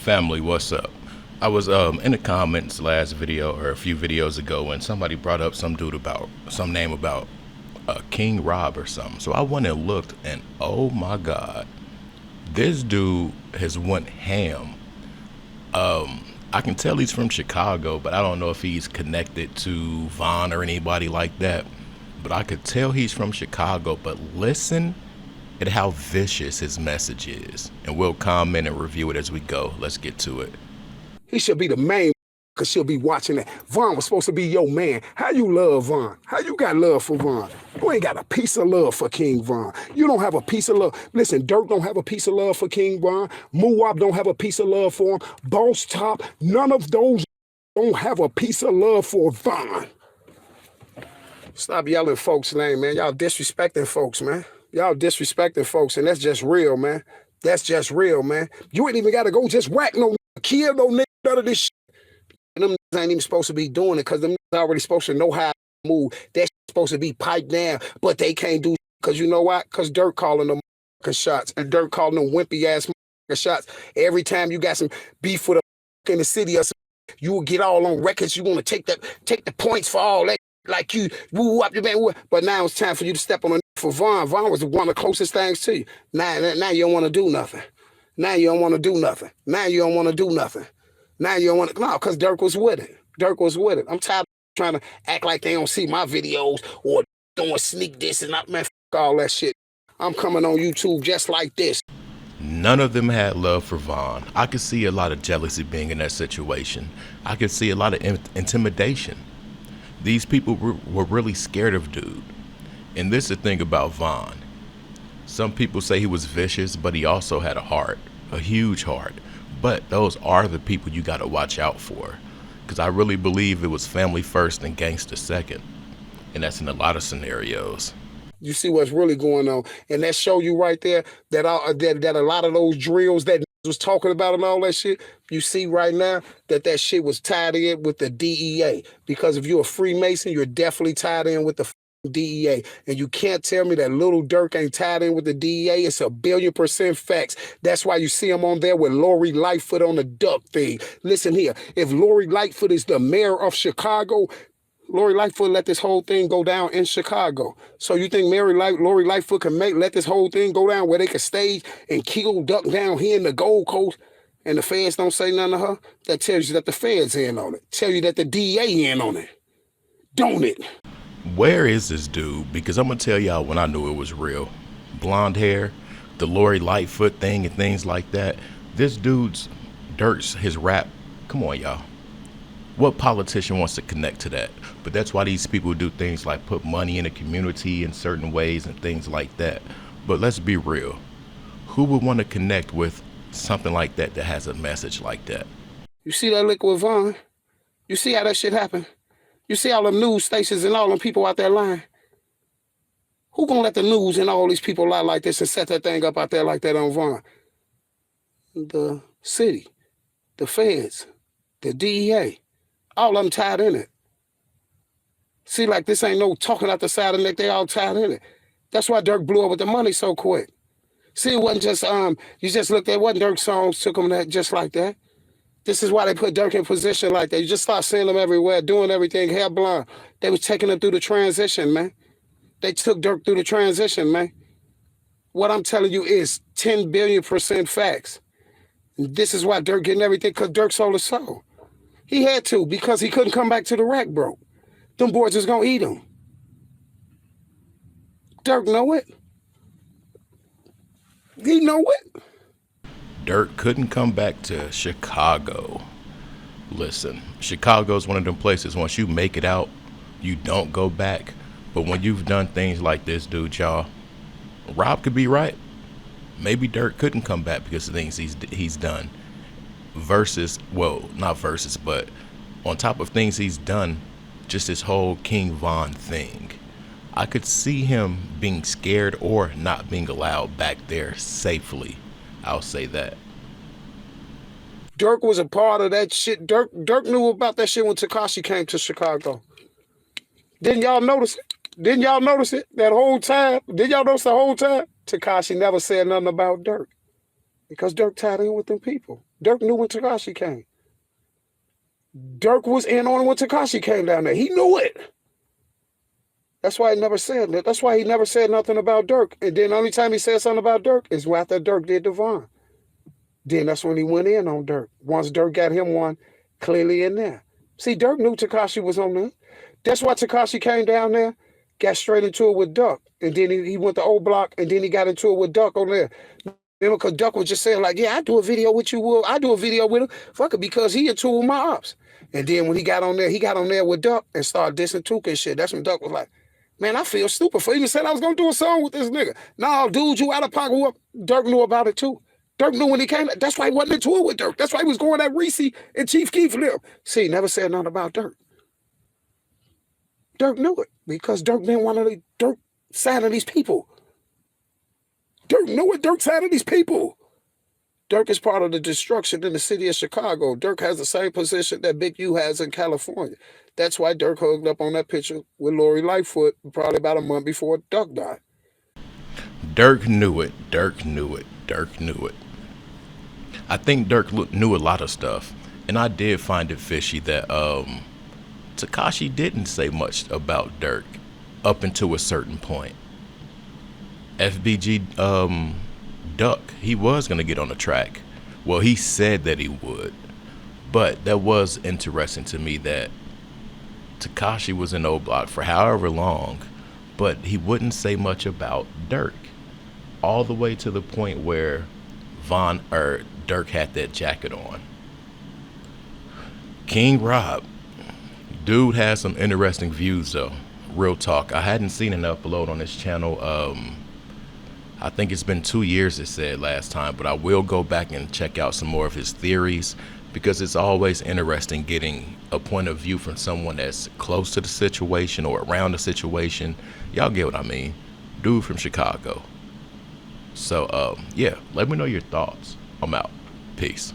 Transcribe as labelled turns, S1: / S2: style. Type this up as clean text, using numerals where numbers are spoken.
S1: Family, what's up? I was in the comments last video or a few videos ago when somebody brought up some dude about some name about King Rob or something. So I went and looked, and oh my God, this dude has went ham. I can tell he's from Chicago, but I don't know if he's connected to Von or anybody like that. But I could tell he's from Chicago. But listen at how vicious his message is, and we'll comment and review it as we go. Let's get to it.
S2: He should be the main because she'll be watching that. Von was supposed to be your man. How you love Von? How you got love for Von? You ain't got a piece of love for King Von. You don't have a piece of love. Listen, Durk don't have a piece of love for King Von. Muwab don't have a piece of love for him. Boss Top, none of those don't have a piece of love for Von. Stop yelling folks' name, man. Y'all disrespecting folks, man. Y'all disrespecting folks, and that's just real, man. That's just real, man. You ain't even got to go just whack no kill no nigga, none of this shit. And them niggas ain't even supposed to be doing it because them niggas already supposed to know how to move. That supposed to be piped down, but they can't do because you know why? Because Durk calling them shots and Durk calling them wimpy ass shots. Every time you got some beef with a in the city or something, you will get all on records. You want to take the points for all that. Like you, woo up your man, but now it's time for you to step on the for Von. Von was one of the closest things to you. Now you don't want to do nothing. Now you don't want to do nothing. Now you don't want to do nothing. Now you don't want to, no, because Durk was with it. Durk was with it. I'm tired of trying to act like they don't see my videos or don't sneak this and not, man, f all that shit. I'm coming on YouTube just like this.
S1: None of them had love for Von. I could see a lot of jealousy being in that situation. I could see a lot of intimidation. These people were really scared of dude. And this is the thing about Von. Some people say he was vicious, but he also had a heart, a huge heart. But those are the people you got to watch out for. Because I really believe it was family first and gangster second. And that's in a lot of scenarios.
S2: You see what's really going on. And that show you right there that a lot of those drills that was talking about and all that shit, you see right now that shit was tied in with the DEA. Because if you're a Freemason, you're definitely tied in with the DEA. And you can't tell me that little Durk ain't tied in with the DEA. It's 1,000,000,000% facts. That's why you see him on there with Lori Lightfoot on the duck thing. Listen here, if Lori Lightfoot is the mayor of Chicago, Lori Lightfoot let this whole thing go down in Chicago. So you think Lori Lightfoot can let this whole thing go down where they can stage and kill Duck down here in the Gold Coast and the feds don't say nothing to her? That tells you that the feds in on it. Tell you that the DA in on it. Don't it?
S1: Where is this dude? Because I'm going to tell y'all when I knew it was real. Blonde hair, the Lori Lightfoot thing and things like that. This dude's, Durk's, his rap. Come on, y'all. What politician wants to connect to that? But that's why these people do things like put money in the community in certain ways and things like that. But let's be real. Who would want to connect with something like that that has a message like that?
S2: You see that lick with Von? You see how that shit happened? You see all them news stations and all them people out there lying? Who gonna let the news and all these people lie like this and set that thing up out there like that on Von? The city, the feds, the DEA, all of them tied in it. See, like this ain't no talking out the side of the neck, they all tied in it. That's why Durk blew up with the money so quick. See, it wasn't just, you just looked at what Durk songs took them that just like that. This is why they put Durk in position like that. You just start seeing them everywhere, doing everything, hair blonde. They was taking him through the transition, man. They took Durk through the transition, man. What I'm telling you is 10,000,000,000% facts. And this is why Durk getting everything, because Durk sold his soul. He had to, because he couldn't come back to the rack, bro. Them boys was gonna eat him. Durk know it. He know it.
S1: Durk couldn't come back to Chicago. Listen, Chicago's one of them places, once you make it out, you don't go back. But when you've done things like this, dude, y'all, Rob could be right. Maybe Durk couldn't come back because of things he's done. Versus, well, not versus, but on top of things he's done, just this whole King Von thing. I could see him being scared or not being allowed back there safely. I'll say that.
S2: Durk was a part of that shit. Durk knew about that shit when Tekashi came to Chicago. Didn't y'all notice it? Didn't y'all notice it that whole time? Did y'all notice the whole time? Tekashi never said nothing about Durk. Because Durk tied in with them people. Durk knew when Tekashi came. Durk was in on it when Tekashi came down there. He knew it. That's why he never said that. That's why he never said nothing about Durk. And then the only time he said something about Durk is after Durk did Devon. Then that's when he went in on Durk. Once Durk got him one clearly in there. See, Durk knew Tekashi was on there. That's why Tekashi came down there, got straight into it with Duck. And then he went to Oblock, and then he got into it with Duck on there. Remember, because Duck was just saying, like, yeah, I do a video with you, Will. I do a video with him. Fuck it, because he into my ops. And then when he got on there with Duck and started dissing Tuka and shit. That's when Duck was like, man, I feel stupid for even saying I was going to do a song with this nigga. Nah, dude, you out of pocket. Durk knew about it, too. Durk knew when he came. That's why he wasn't into it with Durk. That's why he was going at Reese and Chief Keef and them. See, he never said nothing about Durk. Durk knew it because Durk been one of the Durk side of these people. Durk knew it. Durk side of these people. Durk is part of the destruction in the city of Chicago. Durk has the same position that Big U has in California. That's why Durk hugged up on that picture with Lori Lightfoot probably about a month before Duck died.
S1: Durk knew it. Durk knew it. Durk knew it. I think Durk knew a lot of stuff, and I did find it fishy that Tekashi didn't say much about Durk up until a certain point. FBG Duck, he was gonna get on the track. Well, he said that he would, but that was interesting to me that Tekashi was in Oblock for however long, but he wouldn't say much about Durk, all the way to the point where Durk had that jacket on. King Rob, dude has some interesting views though. Real talk. I hadn't seen an upload on his channel. I think it's been 2 years, it said last time, but I will go back and check out some more of his theories because it's always interesting getting a point of view from someone that's close to the situation or around the situation. Y'all get what I mean. Dude from Chicago. So, yeah, let me know your thoughts. I'm out. Peace.